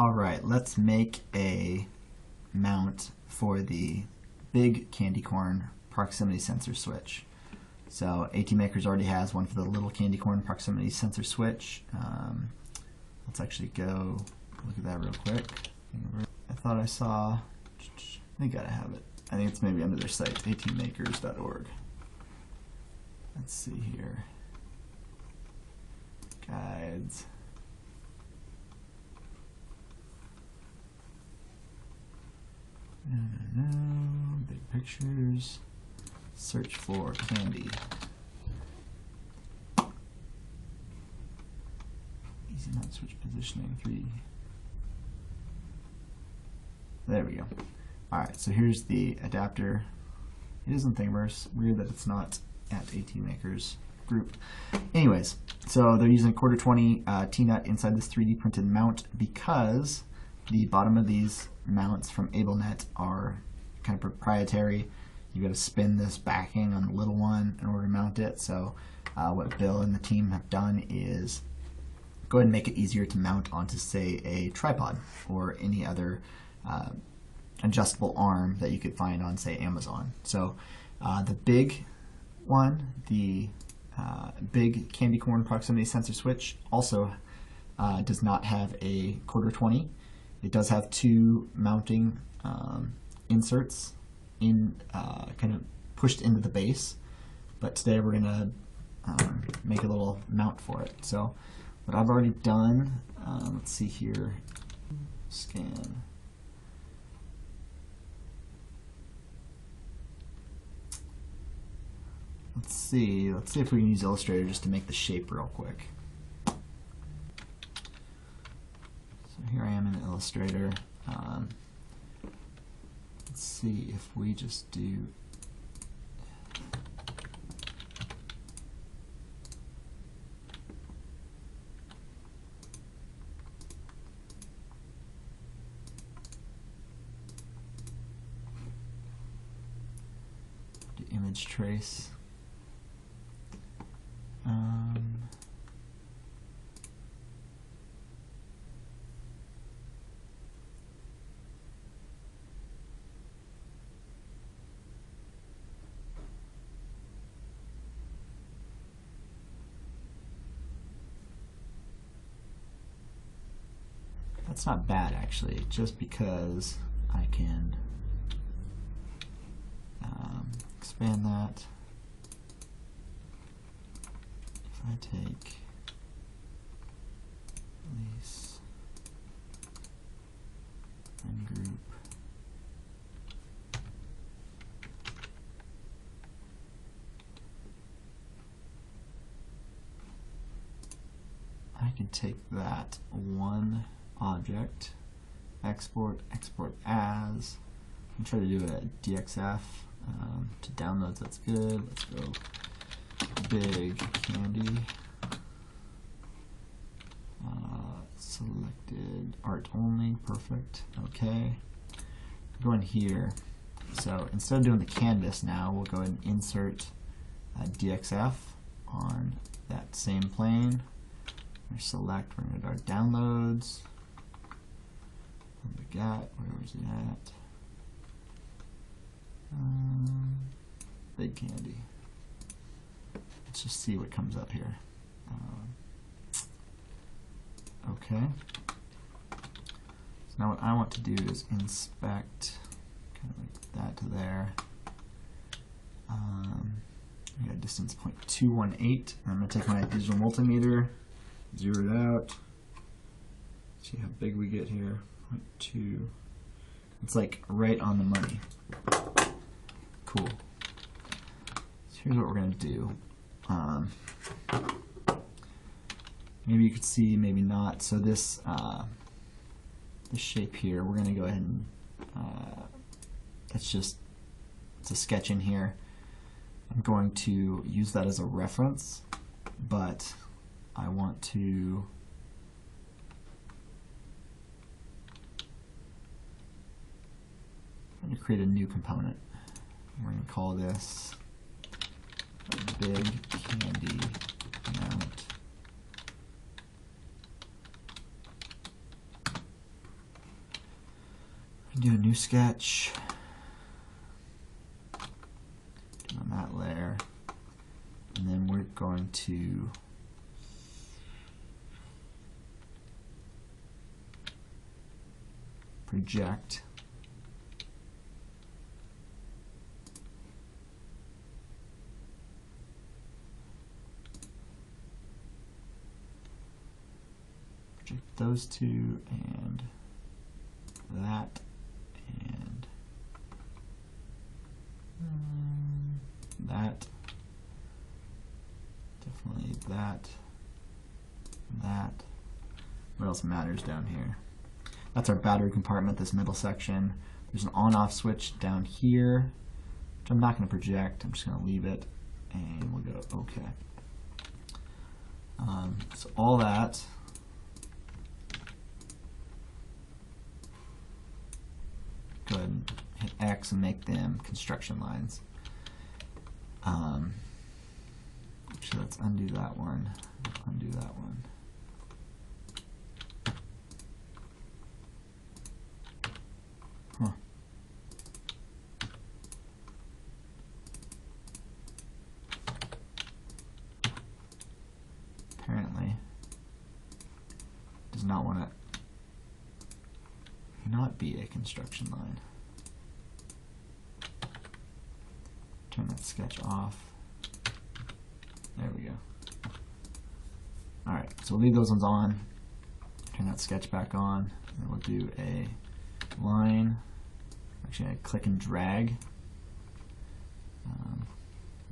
Alright, let's make a mount for the big candy corn proximity sensor switch. So ATmakers already has one for the little candy corn proximity sensor switch. Let's actually go look at that real quick. I thought I saw, they gotta have it. I think it's maybe under their site, atmakers.org. Let's see here. Guides. No, big pictures. Search for candy. Easy mount switch positioning 3. There we go. Alright, so here's the adapter. It is in Thingiverse. Weird that it's not at ATmakers group. Anyways, so they're using quarter 20 T-nut inside this 3D printed mount because the bottom of these mounts from AbleNet are kind of proprietary. You got to spin this backing on the little one in order to mount it. So what Bill and the team have done is go ahead and make it easier to mount onto, say, a tripod or any other adjustable arm that you could find on, say, Amazon. So the big one, the big candy corn proximity sensor switch, also does not have a quarter 20. It does have 2 mounting inserts in kind of pushed into the base, but today we're gonna make a little mount for it. So what I've already done, let's see here, scan. Let's see if we can use Illustrator just to make the shape real quick. So here I am in Illustrator. Let's see if we just do image trace. That's not bad actually, just because I can expand that. If I take release and group, I can take that one object, export as, and try to do a DXF to downloads. That's good. Let's go big candy, selected art only, perfect. Okay, go in here. So instead of doing the canvas now, we'll go ahead and insert DXF on that same plane. We select, we're going to do our downloads. What we got? Where was it at? Big candy. Let's just see what comes up here. Okay. So now what I want to do is inspect, kind of like that to there. We got distance 0.218. I'm going to take my digital multimeter, zero it out. See how big we get here. 0.2. It's like right on the money. Cool. So here's what we're going to do. Maybe you could see, maybe not. So this this shape here, we're going to go ahead and it's a sketch in here. I'm going to use that as a reference, but I want to create a new component. We're going to call this big candy mount Do a new sketch. Do on that layer. And then we're going to project those two and that and that, definitely that, that. What else matters down here? That's our battery compartment, this middle section. There's an on-off switch down here, which I'm not going to project. I'm just going to leave it, and we'll go OK. So all that. Go ahead and hit X and make them construction lines. Actually, let's undo that one. Undo that one. Huh. Apparently, does not want to not be a construction line. Turn that sketch off. There we go. Alright, so we'll leave those ones on. Turn that sketch back on. And we'll do a line. Actually, I click and drag. I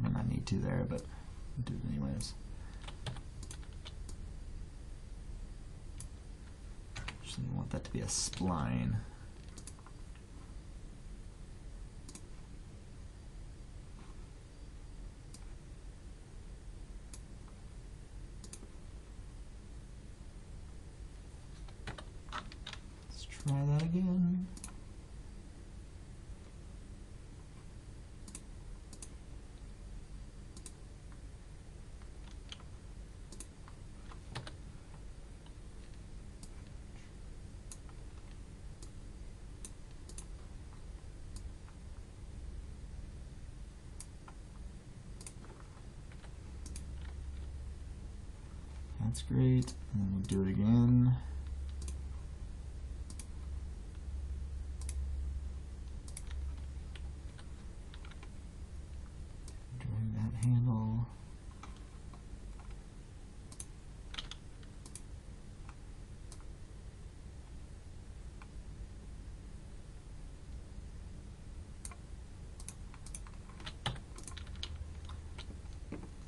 might not need to there, but I'll do it anyways. Actually, I want that to be a spline. Let's try that again. That's great, and then we'll do it again. Drag that handle.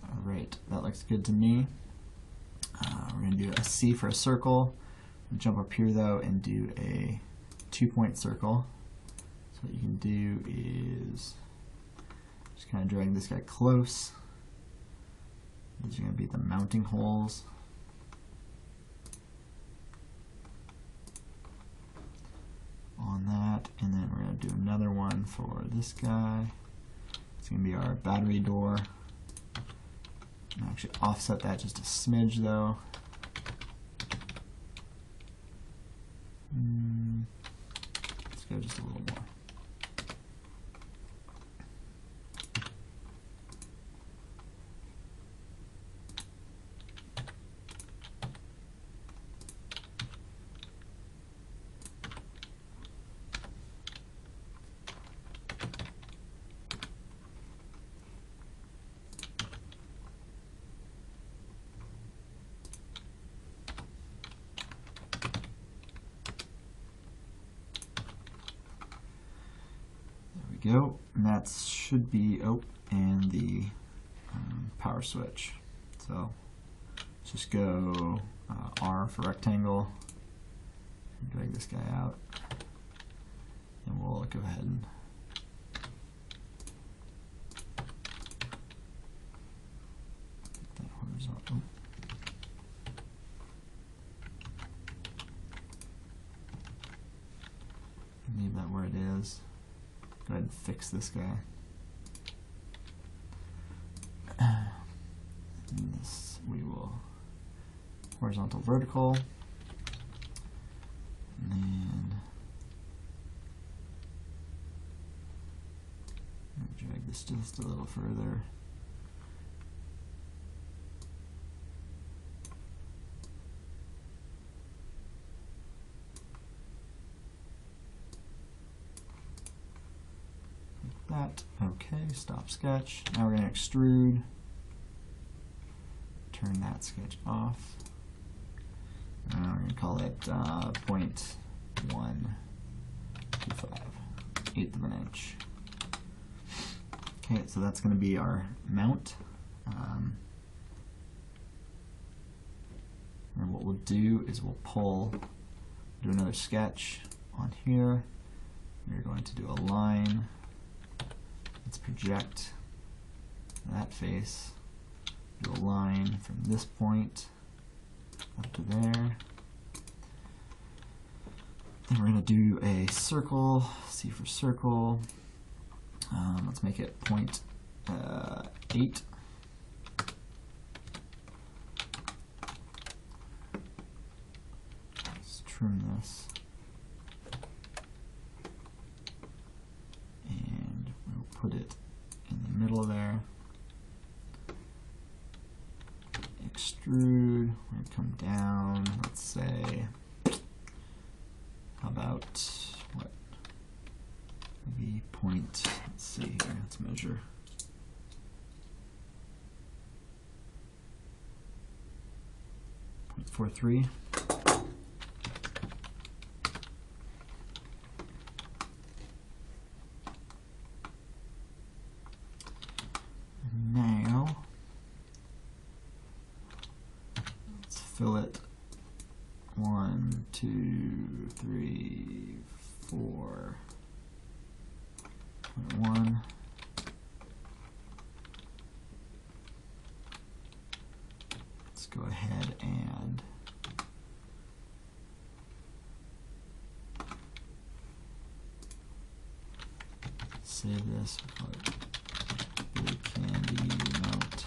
All right, that looks good to me. We're going to do a C for a circle. Jump up here though and do a 2-point circle. So what you can do is just kind of drag this guy close. These are going to be the mounting holes. On that, and then we're going to do another one for this guy. It's going to be our battery door. Actually offset that just a smidge though. Let's go just a little more. Go, and that should be and the power switch. So let's just go R for rectangle, drag this guy out, and we'll go ahead and get that horizontal. Leave that where it is. Go ahead and fix this guy. And this we will horizontal, vertical, and then this just a little further. That. Okay, stop sketch. Now we're going to extrude. Turn that sketch off. And we're going to call it 0.125, 1/8 of an inch. Okay, so that's going to be our mount. And what we'll do is we'll do another sketch on here. We're going to do a line. Let's project that face, do a line from this point up to there. Then we're going to do a circle, C for circle. Let's make it 0.8. Let's trim this. Put it in the middle there. Extrude. We're going to come down. Let's say, how about what? Maybe let's see here. Let's measure. .43. Fillet 1, 2, 3, 4.1. Let's go ahead and save this. We'll call it Big Candy Mount.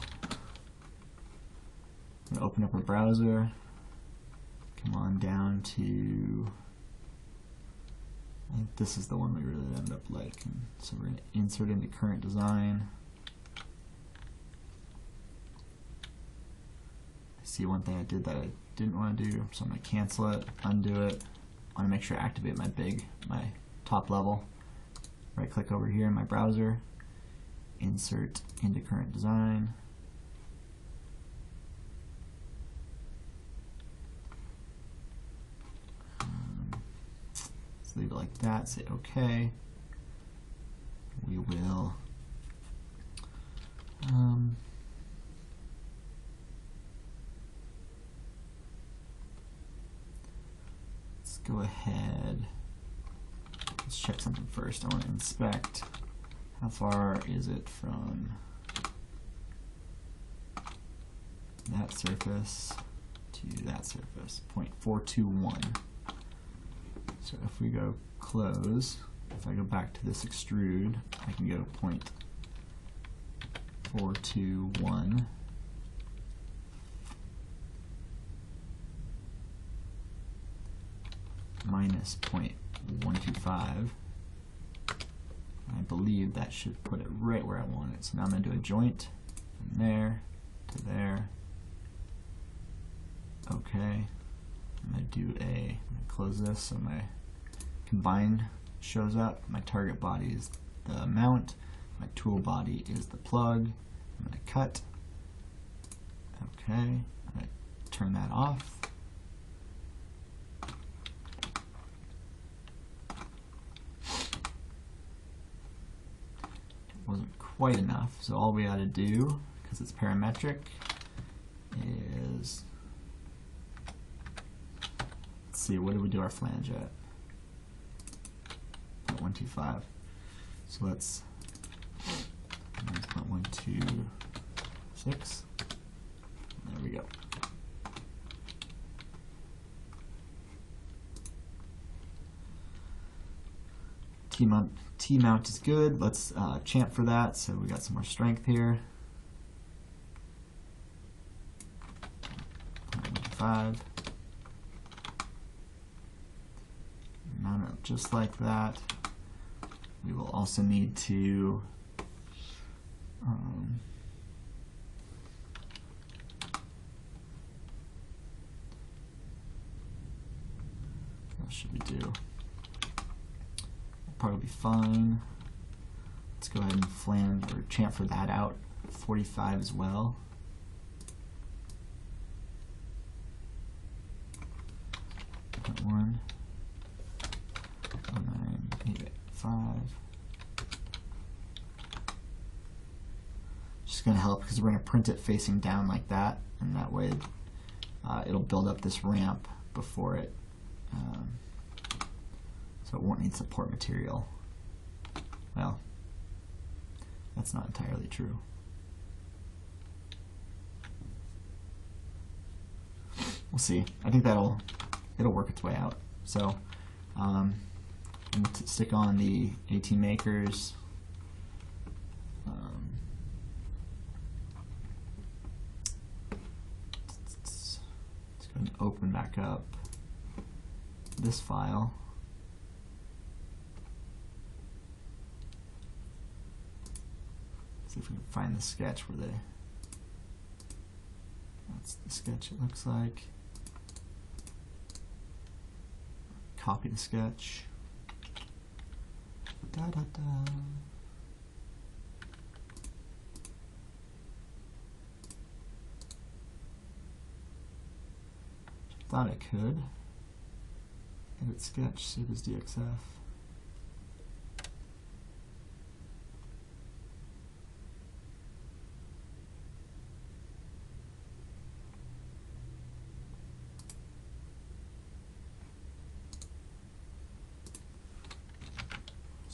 Open up our browser, come on down to, I think this is the one we really end up liking. So we're going to insert into current design. I see one thing I did that I didn't want to do, so I'm going to cancel it, undo it. I want to make sure I activate my top level. Right click over here in my browser, insert into current design. Leave it like that, say OK. We will let's go ahead. Let's check something first. I want to inspect how far is it from that surface to that surface. 0.421. So if we go close, if I go back to this extrude, I can go 0.421 minus 0.125. I believe that should put it right where I want it. So now I'm going to do a joint from there to there. Okay. I'm going to do I'm going to close this so my combined shows up. My target body is the mount. My tool body is the plug. I'm going to cut. Okay. I'm going to turn that off. It wasn't quite enough, so all we got to do, because it's parametric, is see, what did we do our flange at? 0.125. So let's 0.126. There we go. T-mount is good. Let's champ for that. So we got some more strength here. 0.15. Mount it just like that. We will also need to What should we do? Probably be fine. Let's go ahead and flange or chamfer that out 45 as well. One, 9, 8, 5. Just going to help because we're going to print it facing down like that, and that way it'll build up this ramp before it, so it won't need support material. Well, that's not entirely true. We'll see. I think it'll work its way out. So I'm going to stick on the 18 makers. Let's go ahead and open back up this file. See if we can find the sketch where that's the sketch it looks like. Copy the sketch. Da, da, da. Thought I could. Edit sketch, save as DXF.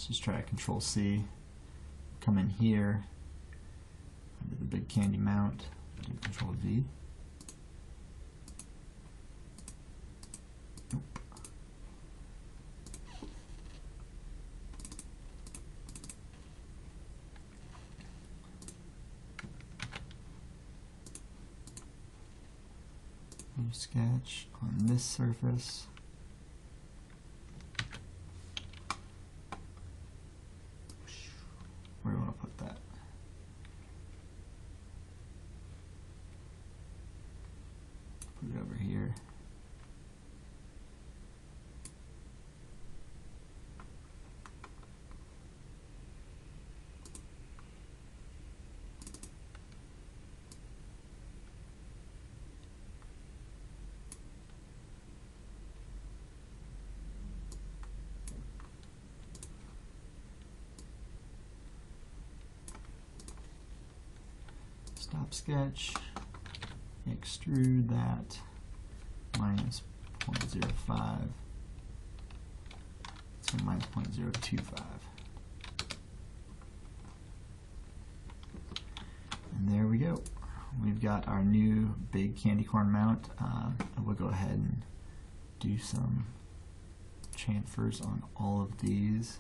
Just try Control C, come in here, under the big candy mount, do Control V. Nope. New sketch on this surface. Where do we want to put that? Put it over here. Stop sketch, extrude that minus 0.05, so minus 0.025. And there we go. We've got our new big candy corn mount. We'll go ahead and do some chamfers on all of these.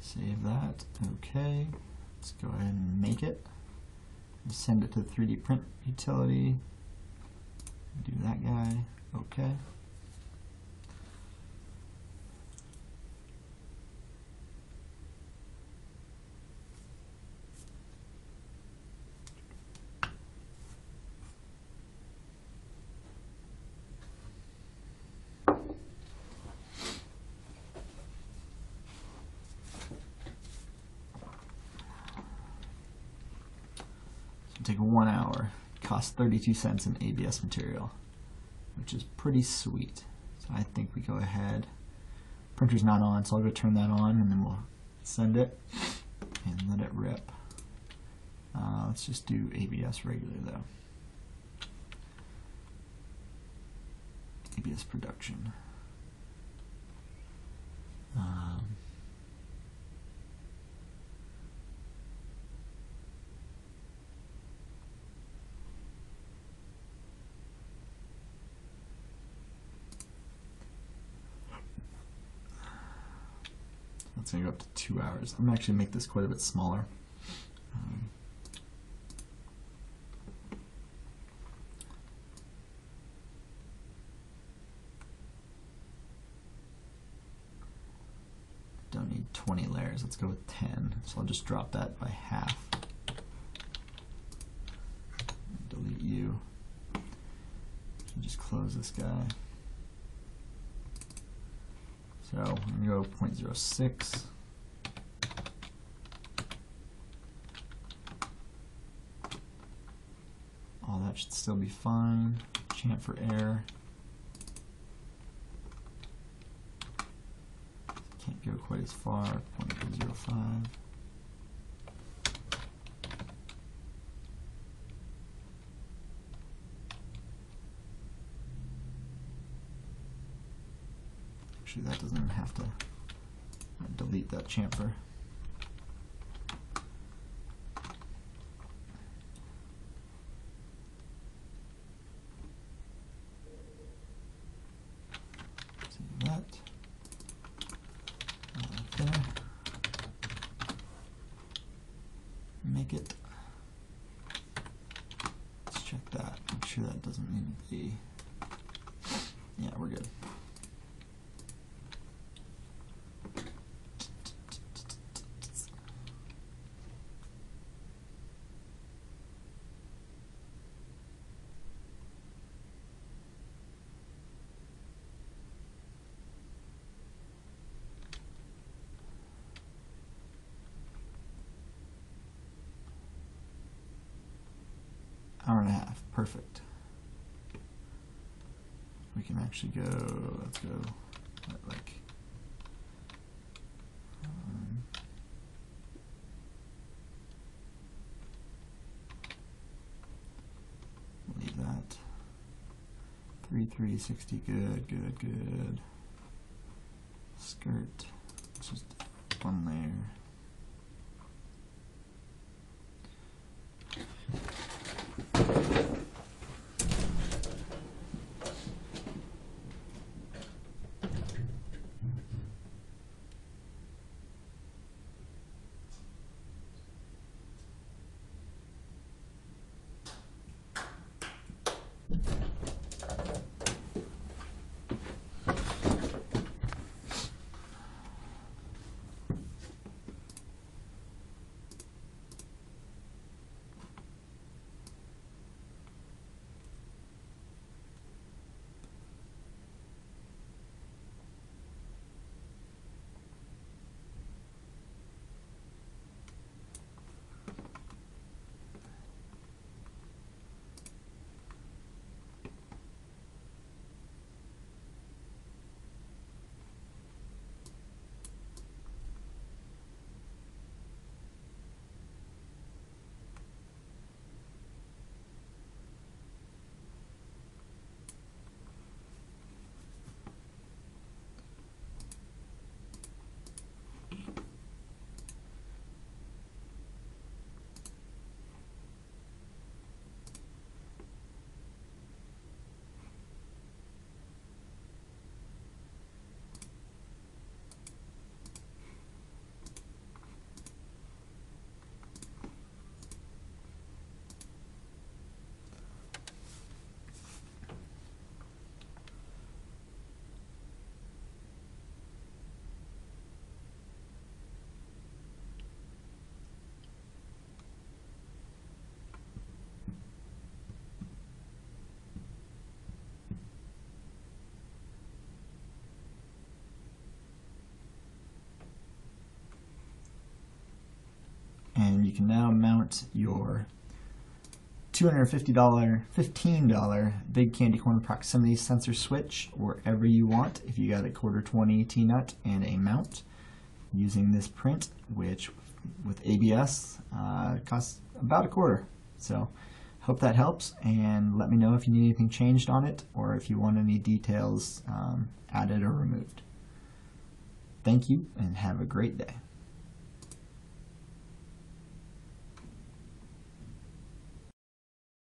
Save that. Okay. Let's go ahead and make it. Send it to the 3D print utility. Do that guy. Okay. Take 1 hour, costs 32 cents in ABS material, which is pretty sweet. So I think we go ahead. Printer's not on, so I'll go turn that on and then we'll send it and let it rip. Let's just do ABS regular though. ABS production. It's going to go up to 2 hours. I'm going to actually make this quite a bit smaller. Don't need 20 layers. Let's go with 10. So I'll just drop that by half. Delete you. So just close this guy. So I'm going to go 0.06. All that should still be fine. Chant for error. Can't go quite as far. 0.05. Actually, that doesn't even have to delete that chamfer. Save that. There. Make it. Let's check that. Make sure that doesn't need to be. Yeah, we're good. Hour and a half, perfect. We can actually go, let's go like, leave that. 360, good, good, good. Skirt, it's just one layer. And you can now mount your $250, $15 Big Candy Corn proximity sensor switch wherever you want if you got a 1/4-20 T-nut and a mount using this print, which with ABS costs about $1/4. So hope that helps, and let me know if you need anything changed on it or if you want any details added or removed. Thank you and have a great day.